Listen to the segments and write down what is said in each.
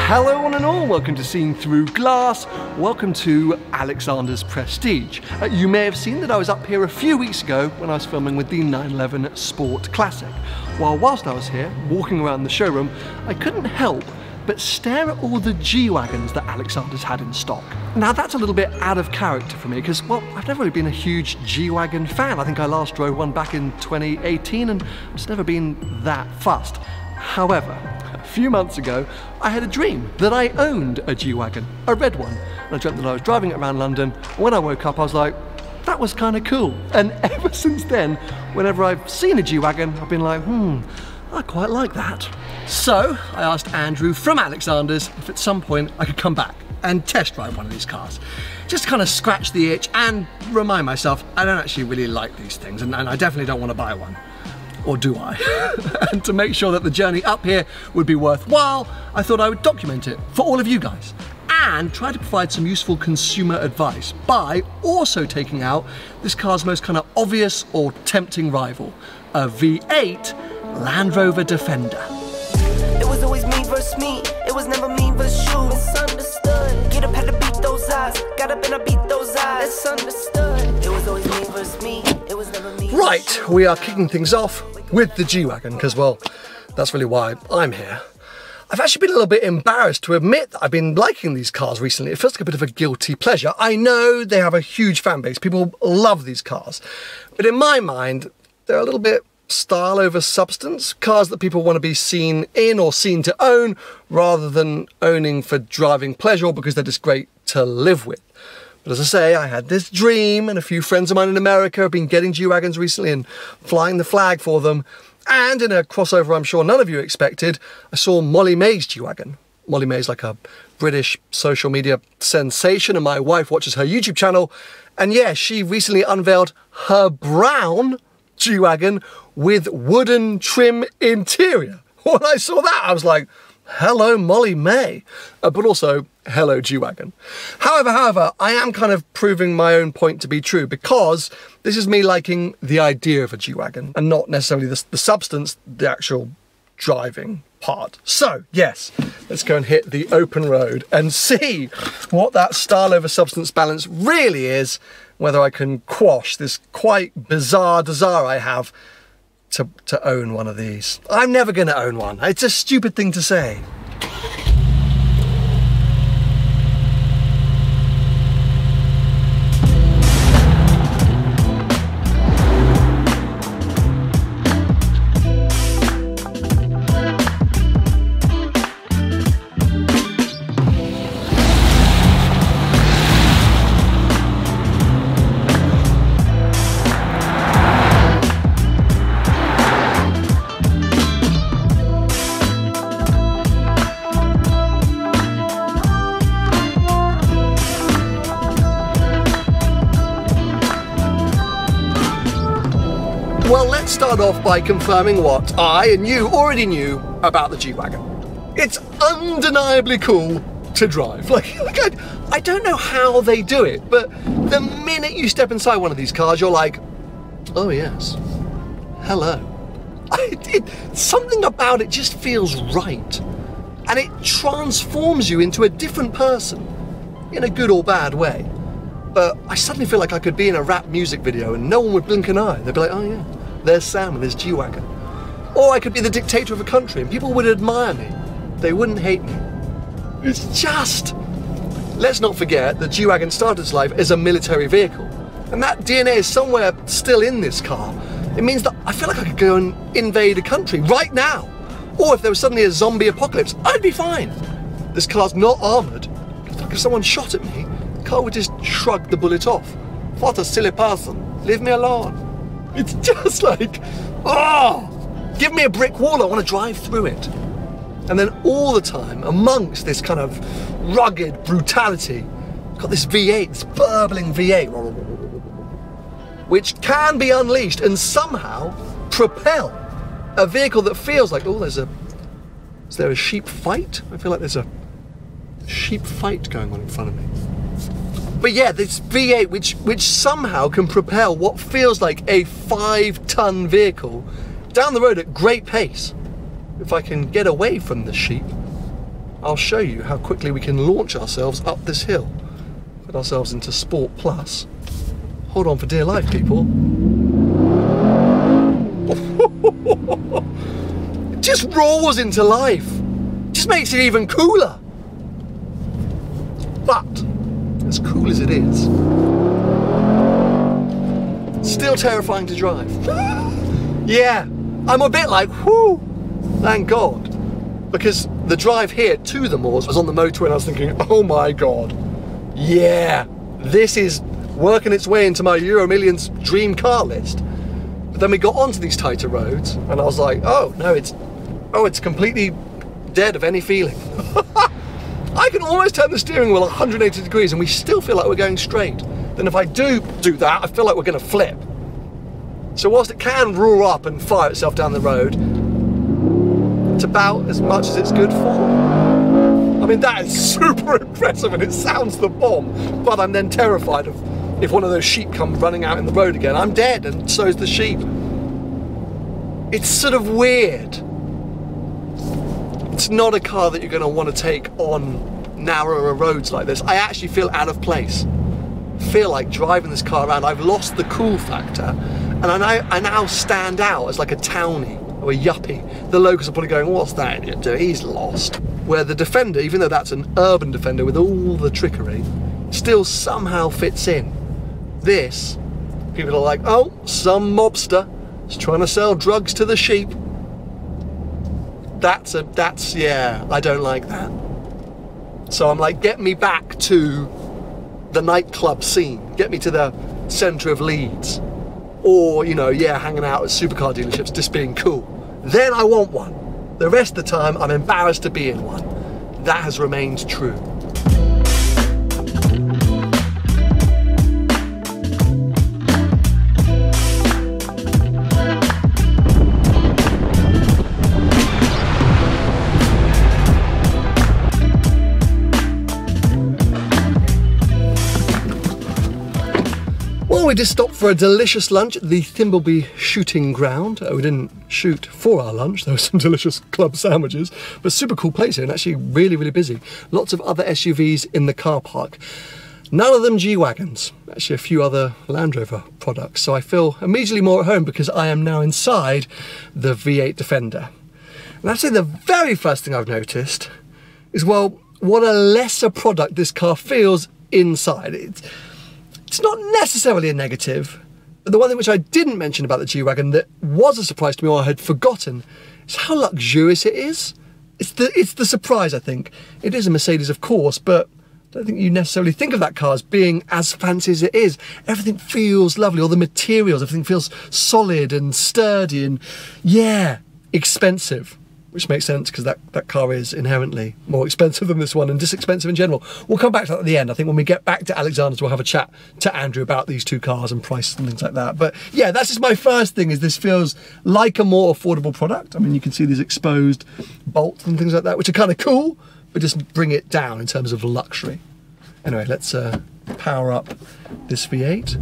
Hello one and all, welcome to Seeing Through Glass, welcome to Alexander's Prestige. You may have seen that I was up here a few weeks ago when I was filming with the 911 Sport Classic. Whilst I was here, walking around the showroom, I couldn't help but stare at all the G-Wagons that Alexander's had in stock. Now that's a little bit out of character for me because, well, I've never really been a huge G-Wagon fan. I think I last drove one back in 2018 and I've just never been that fussed. However, a few months ago, I had a dream that I owned a G-Wagon, a red one. And I dreamt that I was driving it around London. When I woke up, I was like, that was kind of cool. And ever since then, whenever I've seen a G-Wagon, I've been like, I quite like that. So I asked Andrew from Alexander's if at some point I could come back and test drive one of these cars. Just to kind of scratch the itch and remind myself I don't actually really like these things and I definitely don't want to buy one. Or do I? And to make sure that the journey up here would be worthwhile, I thought I would document it for all of you guys and try to provide some useful consumer advice by also taking out this car's most kind of obvious or tempting rival, a V8 Land Rover Defender. It was always me versus me, it was never me versus you. Misunderstood, get up, had to beat those eyes, got up and I beat those eyes. It's understood, it was always me versus me, it was never me. Right, we are kicking things off with the G-Wagon because, well, that's really why I'm here. I've actually been a little bit embarrassed to admit that I've been liking these cars recently. It feels like a bit of a guilty pleasure. I know they have a huge fan base, people love these cars, but in my mind, they're a little bit style over substance, cars that people want to be seen in or seen to own rather than owning for driving pleasure or because they're just great to live with. But as I say, I had this dream and a few friends of mine in America have been getting G-Wagons recently and flying the flag for them. And in a crossover I'm sure none of you expected, I saw Molly May's G-Wagon. Molly May's like a British social media sensation and my wife watches her YouTube channel. And yeah, she recently unveiled her brown G-Wagon with wooden trim interior. When I saw that, I was like, hello Molly May, but also hello G-Wagon. However, I am kind of proving my own point to be true because this is me liking the idea of a G-Wagon and not necessarily the substance, the actual driving part. So yes, let's go and hit the open road and see what that style over substance balance really is, whether I can quash this quite bizarre desire I have to own one of these. I'm never going to own one. It's a stupid thing to say. Well, let's start off by confirming what I and you already knew about the G-Wagon. It's undeniably cool to drive. I don't know how they do it, but the minute you step inside one of these cars, you're like, oh yes, hello. Something about it just feels right. And it transforms you into a different person, in a good or bad way. But I suddenly feel like I could be in a rap music video and no one would blink an eye. They'd be like, oh yeah, there's Sam and his G-Wagon. Or I could be the dictator of a country and people would admire me. They wouldn't hate me. It's just... Let's not forget that G-Wagon started its life as a military vehicle. And that DNA is somewhere still in this car. It means that I feel like I could go and invade a country right now. Or if there was suddenly a zombie apocalypse, I'd be fine. This car's not armoured. If someone shot at me, the car would just shrug the bullet off. What a silly person. Leave me alone. It's just like, oh, give me a brick wall, I want to drive through it. And then all the time, amongst this kind of rugged brutality, got this V8, this burbling V8, which can be unleashed and somehow propel a vehicle that feels like, oh, is there a sheep fight? I feel like there's a sheep fight going on in front of me. But yeah, this V8 which somehow can propel what feels like a 5-ton vehicle down the road at great pace. If I can get away from the sheep. I'll show you how quickly we can launch ourselves up this hill. Put ourselves into Sport Plus. Hold on for dear life, people. It just roars into life. Just makes it even cooler. But, as cool as it is, still terrifying to drive. Yeah, I'm a bit like, whoo, thank God. Because the drive here to the moors was on the motorway and I was thinking, oh my God, yeah, this is working its way into my Euro Millions dream car list. But then we got onto these tighter roads and I was like, oh no, it's completely dead of any feeling. I can almost turn the steering wheel 180 degrees and we still feel like we're going straight. Then if I do that, I feel like we're going to flip. So whilst it can roar up and fire itself down the road, it's about as much as it's good for. I mean, that is super impressive and it sounds the bomb, but I'm then terrified of if one of those sheep come running out in the road again, I'm dead and so is the sheep. It's sort of weird. It's not a car that you're going to want to take on narrower roads like this. I actually feel out of place. I feel like driving this car around, I've lost the cool factor, and I now stand out as like a townie or a yuppie. The locals are probably going, what's that idiot doing? He's lost. Where the Defender, even though that's an urban Defender with all the trickery, still somehow fits in. This, people are like, oh, some mobster is trying to sell drugs to the sheep. That's, yeah, I don't like that. So I'm like, get me back to the nightclub scene. Get me to the centre of Leeds. Or, you know, yeah, hanging out at supercar dealerships, just being cool. Then I want one. The rest of the time, I'm embarrassed to be in one. That has remained true. We just stopped for a delicious lunch at the Thimbleby shooting ground. We didn't shoot for our lunch, there were some delicious club sandwiches, but super cool place here and actually really, really busy. Lots of other SUVs in the car park. None of them G-Wagons, actually a few other Land Rover products. So I feel immediately more at home because I am now inside the V8 Defender. And I'd say the very first thing I've noticed is, well, what a lesser product this car feels inside. It's not necessarily a negative, but the one thing which I didn't mention about the G-Wagon that was a surprise to me or I had forgotten is how luxurious it is. It's the surprise, I think. It is a Mercedes, of course, but I don't think you necessarily think of that car as being as fancy as it is. Everything feels lovely, all the materials, everything feels solid and sturdy and, yeah, expensive. Which makes sense because that car is inherently more expensive than this one and just expensive in general. We'll come back to that at the end. I think when we get back to Alexander's, we'll have a chat to Andrew about these two cars and prices and things like that. But yeah, that's just my first thing, is this feels like a more affordable product. I mean, you can see these exposed bolts and things like that, which are kind of cool, but just bring it down in terms of luxury. Anyway, let's power up this V8.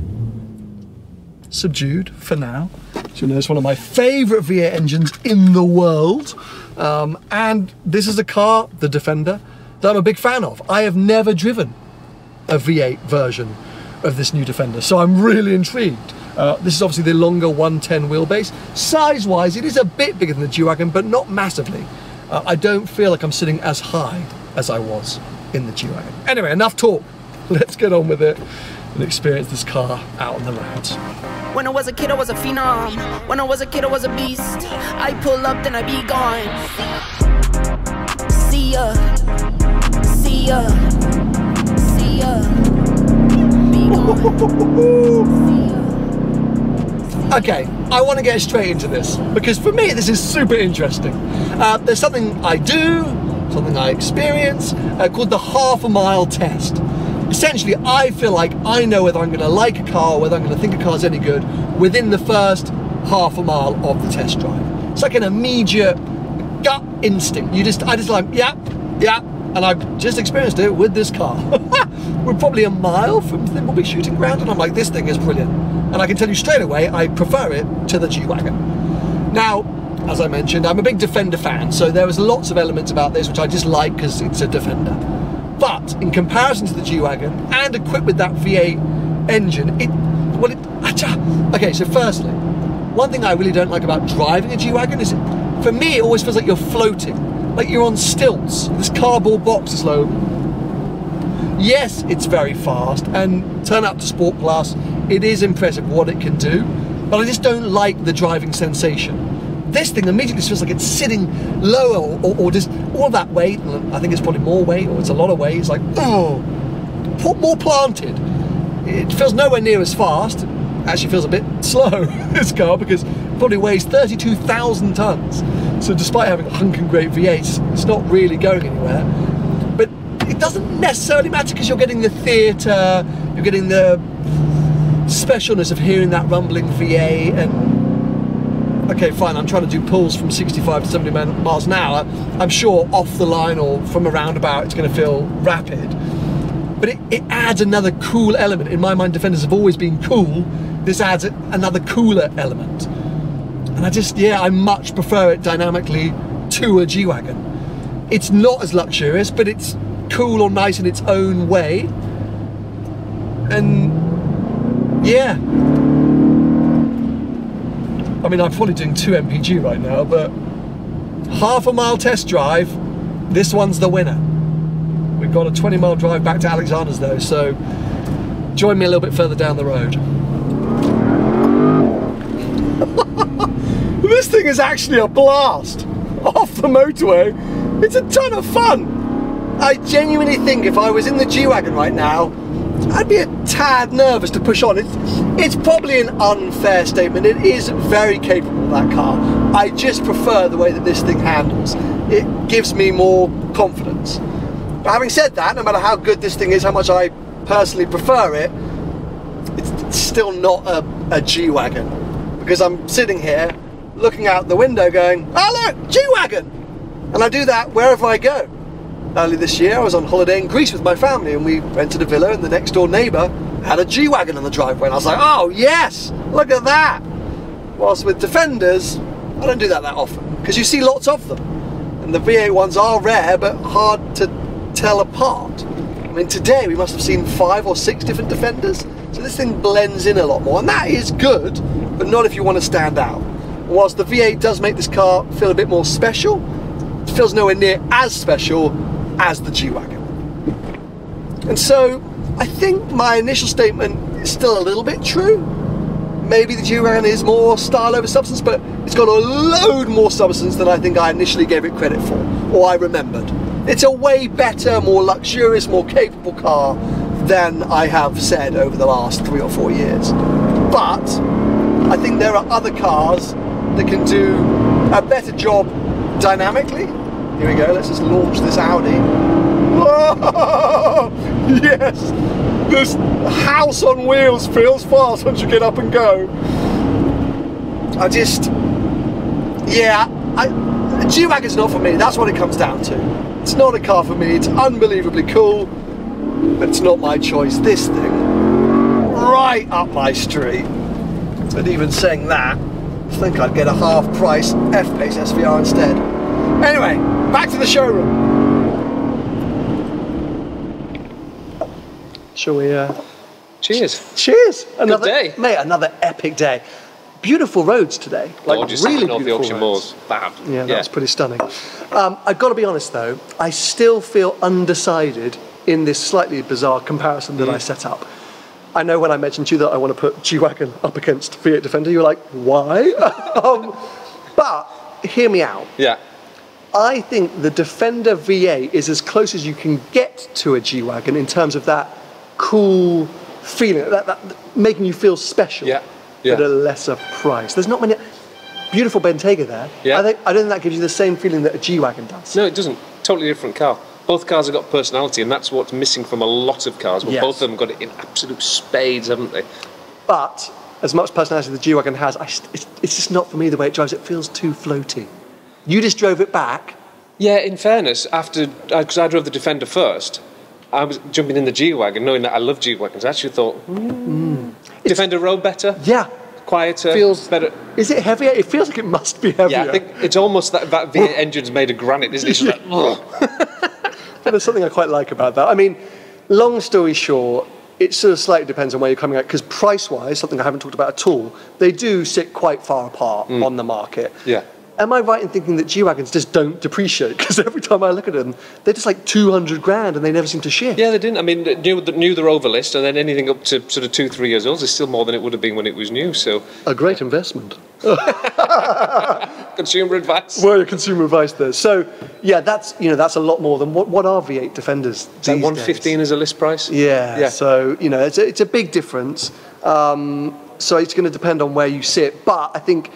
Subdued for now. So you know, it's one of my favourite V8 engines in the world. And this is a car, the Defender, that I'm a big fan of. I have never driven a V8 version of this new Defender, so I'm really intrigued. This is obviously the longer 110 wheelbase. Size-wise, it is a bit bigger than the G-Wagon, but not massively. I don't feel like I'm sitting as high as I was in the G-Wagon. Anyway, enough talk. Let's get on with it and experience this car out on the roads. When I was a kid, I was a phenom. When I was a kid, I was a beast. I pull up, then I be gone. See ya. See ya. See ya. Be gone. Okay, I want to get straight into this because for me this is super interesting. There's something I do, something I experience called the half-a-mile test. Essentially, I feel like I know whether I'm going to like a car, whether I'm going to think a car's any good within the first half a mile of the test drive. It's like an immediate gut instinct. I just like, yeah, and I've just experienced it with this car. We're probably a mile from Thimbleby shooting ground, and I'm like, this thing is brilliant. And I can tell you straight away, I prefer it to the G-Wagon. Now, as I mentioned, I'm a big Defender fan, so there was lots of elements about this which I just like because it's a Defender. But in comparison to the G-Wagon, and equipped with that V8 engine, okay, so firstly, one thing I really don't like about driving a G-Wagon is, for me, it always feels like you're floating, like you're on stilts. This cardboard box is low. Yes, it's very fast, and turn up to Sport Class, it is impressive what it can do, but I just don't like the driving sensation. This thing immediately feels like it's sitting lower, or just all that weight, and I think it's probably more weight, or it's a lot of weight, it's like, oh, more planted. It feels nowhere near as fast. Actually feels a bit slow, this car, because it probably weighs 32,000 tons. So despite having a hunking great V8, it's not really going anywhere. But it doesn't necessarily matter because you're getting the theatre, you're getting the specialness of hearing that rumbling V8, and okay, fine, I'm trying to do pulls from 65 to 70 miles an hour. I'm sure off the line or from a roundabout it's going to feel rapid. But it adds another cool element. In my mind, Defenders have always been cool. This adds another cooler element. And I much prefer it dynamically to a G-Wagon. It's not as luxurious, but it's cool or nice in its own way. And yeah. I mean, I'm probably doing 2 mpg right now, but half a mile test drive, this one's the winner. We've got a 20-mile drive back to Alexander's though, so join me a little bit further down the road. This thing is actually a blast off the motorway. It's a ton of fun. I genuinely think if I was in the G-Wagon right now, I'd be a tad nervous to push on. It's probably an unfair statement. It is very capable, that car. I just prefer the way that this thing handles. It gives me more confidence. But having said that, no matter how good this thing is, how much I personally prefer it, it's still not a G-Wagon. Because I'm sitting here, looking out the window going, oh look, G-Wagon! And I do that wherever I go. Early this year, I was on holiday in Greece with my family, and we rented a villa, and the next door neighbour had a G-Wagon on the driveway, and I was like, oh yes, look at that! Whilst with Defenders, I don't do that often, because you see lots of them. And the V8 ones are rare, but hard to tell apart. I mean, today we must have seen 5 or 6 different Defenders, so this thing blends in a lot more, and that is good, but not if you want to stand out. And whilst the V8 does make this car feel a bit more special, it feels nowhere near as special as the G-Wagon. And so I think my initial statement is still a little bit true. Maybe the G-Wagon is more style over substance, but it's got a load more substance than I think I initially gave it credit for, or I remembered. It's a way better, more luxurious, more capable car than I have said over the last 3 or 4 years. But I think there are other cars that can do a better job dynamically. Here we go, let's just launch this Audi. Oh, yes! This house on wheels feels fast once you get up and go. G-Wagon's not for me, that's what it comes down to. It's not a car for me, it's unbelievably cool, but it's not my choice. This thing, right up my street. But even saying that, I think I'd get a half price F-Pace SVR instead. Anyway, back to the showroom. Shall we, Cheers. Cheers! Good day. Mate, another epic day. Beautiful roads today. Gorgeous, like really off the beautiful Yorkshire roads. moors. Fab. Yeah, that's pretty stunning. I've got to be honest though, I still feel undecided in this slightly bizarre comparison that I set up. I know when I mentioned to you that I want to put G-Wagon up against V8 Defender, you were like, why? But hear me out. Yeah. I think the Defender V8 is as close as you can get to a G-Wagon in terms of that cool feeling, that making you feel special, yeah. at a lesser price. There's not many. Beautiful Bentayga there. Yeah. I don't think that gives you the same feeling that a G-Wagon does. No, it doesn't. Totally different car. Both cars have got personality, and that's what's missing from a lot of cars. Well, yes. Both of them got it in absolute spades, haven't they? But as much personality as the G-Wagon has, it's just not for me the way it drives. It feels too floaty. You just drove it back. Yeah, in fairness, because I drove the Defender first, I was jumping in the G-Wagon, knowing that I love G-Wagons. I actually thought, Defender rode better. Yeah. quieter, feels better. Is it heavier? It feels like it must be heavier. Yeah, I think it's almost that V8 engine's made of granite, isn't it? It's just like, But there's something I quite like about that. I mean, long story short, it sort of slightly depends on where you're coming at, because price-wise, something I haven't talked about at all, they do sit quite far apart on the market. Yeah. Am I right in thinking that G-Wagons just don't depreciate? Because every time I look at them, they're just like 200 grand and they never seem to shift. Yeah, they didn't. I mean, knew the Rover list, and then anything up to sort of 2-3 years old is still more than it would have been when it was new. So A great investment. consumer advice. Well, your consumer advice there. So, yeah, that's a lot more than what are V8 Defenders these That 115 is a list price. Yeah. So it's a big difference. So it's going to depend on where you sit. But I think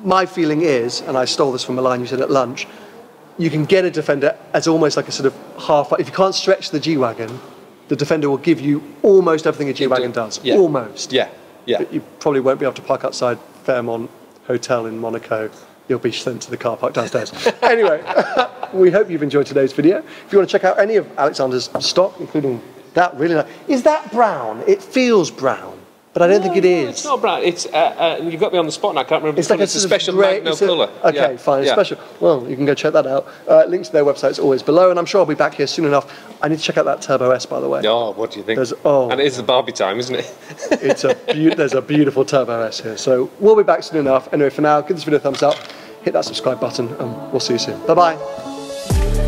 my feeling is, and I stole this from a line you said at lunch, you can get a Defender as almost like a sort of half. If you can't stretch the G-Wagon, the Defender will give you almost everything a G-Wagon does. Yeah. Almost. Yeah. Yeah. But you probably won't be able to park outside Fairmont Hotel in Monaco. You'll be sent to the car park downstairs. Anyway, we hope you've enjoyed today's video. If you want to check out any of Alexander's stock, including that really nice. Is that brown? It feels brown, but I don't think it is. It's not brown. It's you've got me on the spot, and I can't remember. It's like a a special Magno colour. Okay, fine. Yeah. Special. Well, you can go check that out. Links to their website is always below, and I'm sure I'll be back here soon enough. I need to check out that Turbo S, by the way. Oh, what do you think? And it is the Barbie time, isn't it? There's a beautiful Turbo S here. So we'll be back soon enough. Anyway, for now, give this video a thumbs up, hit that subscribe button, and we'll see you soon. Bye-bye.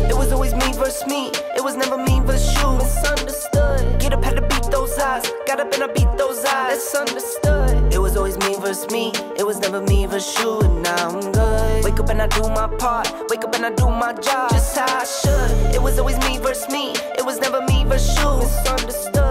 It was always me versus me. It was never me versus you. Misunderstood. Get up, had to beat those eyes. Got up and I beat those eyes. That's understood. It was always me versus me. It was never me versus you. And now I'm good. Wake up and I do my part. Wake up and I do my job. Just how I should. It was always me versus me. It was never me versus you. Misunderstood.